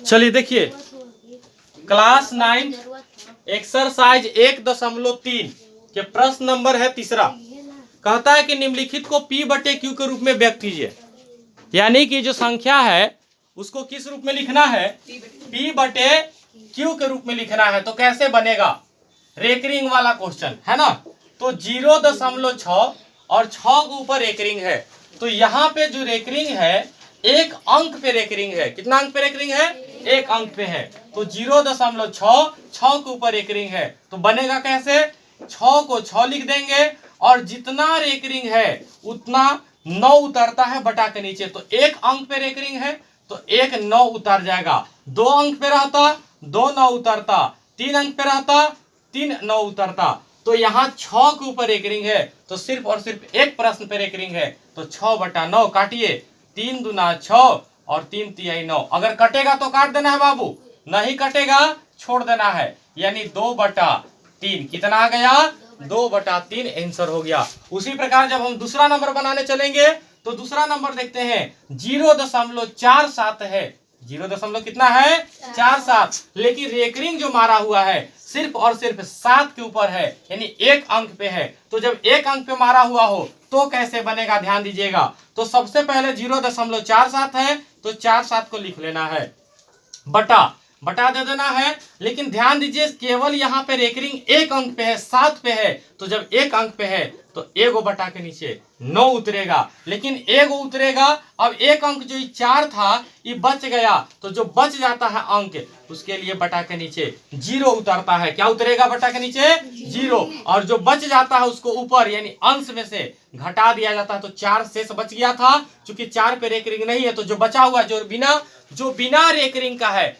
चलिए देखिए, class 9 exercise 1.3 के प्रश्न नंबर है तीसरा। कहता है कि निम्नलिखित को P बटे Q के रूप में व्यक्त कीजिए। यानी कि जो संख्या है उसको किस रूप में लिखना है? P बटे Q के रूप में लिखना है। तो कैसे बनेगा? रेकरिंग वाला क्वेश्चन है ना। तो 0.6 और 6 के ऊपर रेकरिंग है। तो यहाँ पे जो रेकरिंग है एक अंक पे रेकरिंग है। कितना अंक पे रेकरिंग है? एक अंक पे है। तो 0.6 6 के ऊपर रेकरिंग है। तो बनेगा कैसे? 6 को 6 लिख देंगे और जितना रेकरिंग है उतना 9 उतरता है बटा के नीचे। तो एक अंक पे रेकरिंग है तो एक 9 उतर जाएगा। 2 अंक पे रहता 2 9 उतरता, 3 अंक पे रहता 3 9 उतरता। तो यहाँ 6 के ऊपर रेकरिंग है तो सिर्फ और सिर्फ एक प्रश्न पे रेकरिंग है। तो 6 बटा 9 काटिए, 3 दूना 6 और 3 तिहाई 9। अगर कटेगा तो काट देना है बाबू, नहीं कटेगा छोड़ देना है। यानी 2/3 कितना आ गया? 2/3 आंसर हो गया। उसी प्रकार जब हम दूसरा नंबर बनाने चलेंगे तो दूसरा नंबर देखते हैं 0.47 है। 0 कितना है? 47। लेकिन रेकरिंग जो मारा हुआ है सिर्फ और सिर्फ 7 के ऊपर है, यानी एक अंक पे है। तो जब एक अंक पे मारा हुआ हो तो कैसे बनेगा? ध्यान दीजिएगा। तो सबसे पहले 0.47 है तो 47 को लिख लेना है, बटा दे देना है। लेकिन ध्यान दीजिए केवल यहाँ पे रेकरिंग एक अंक पे है, 7 पे है। तो जब एक अंक पे है तो एगो बटा के नीचे 9 उतरेगा, लेकिन एगो उतरेगा। अब एक अंक जो 4 था ये बच गया, तो जो बच जाता है अंक उसके लिए बटा के नीचे 0 उतरता है। क्या उतरेगा बटा के नीचे? 0। और जो बच जाता है उसको ऊपर यानी अंश में से घटा दिया जाता है। तो 4 शेष बच गया था, चूंकि 4 पे रेकरिंग नहीं है तो जो बचा हुआ जो बिना रेकरिंग का है,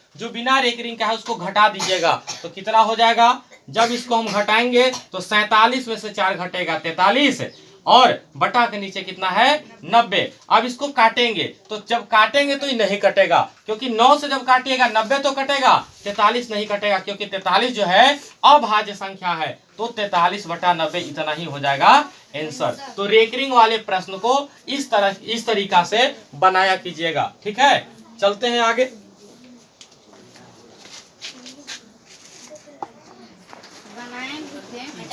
उसको घटा दीजिएगा। तो कितना हो जाएगा? जब इसको हम घटाएंगे तो 47 में से 4 घटेगा 43 और बटा के नीचे कितना है? 90। अब इसको काटेंगे तो जब काटेंगे तो ये नहीं कटेगा, क्योंकि 9 से जब काटिएगा 90 तो कटेगा, 43 नहीं कटेगा, क्योंकि 43 जो है अभाज्य संख्या है। तो 43/90 इतना ही हो जाएगा आंसर। तो रेकरिंग वाले प्रश्न को इस तरीका से बनाया कीजिएगा। ठीक है, चलते हैं आगे।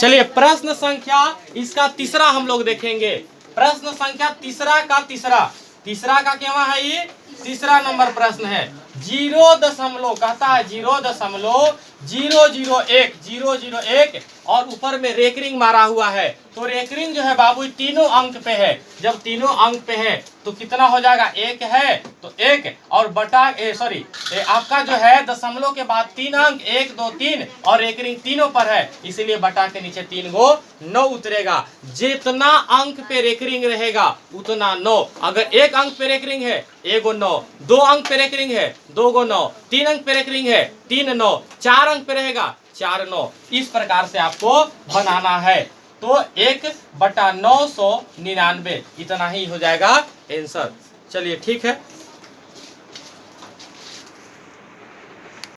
चलिए प्रश्न संख्या इसका तीसरा हम लोग देखेंगे। प्रश्न संख्या तीसरा का क्या है? ये तीसरा नंबर प्रश्न है। 0 कहता है 0.001 और ऊपर में रेकरिंग मारा हुआ है। तो रेकरिंग जो है बाबू तीनों अंक पे है। जब तीनों अंक पे है तो कितना हो जाएगा? 1 है तो 1 और आपका जो है दशमलव के बाद 3 अंक 1 2 3 और रेकरिंग तीनों पर है, इसीलिए बटा के नीचे 3 गो 9 उतरेगा। जितना अंक पे रेकरिंग रहेगा उतना 9। अगर एक अंक पे रेकरिंग है 1 गो 9, 2 अंक पे रेकरिंग है 2 गो 9, 3 अंक पे रेकरिंग है 3 9, 4 अंक पे रहेगा 4 9। इस प्रकार से आपको बनाना है। तो 1/999 इतना ही हो जाएगा आंसर। चलिए ठीक है।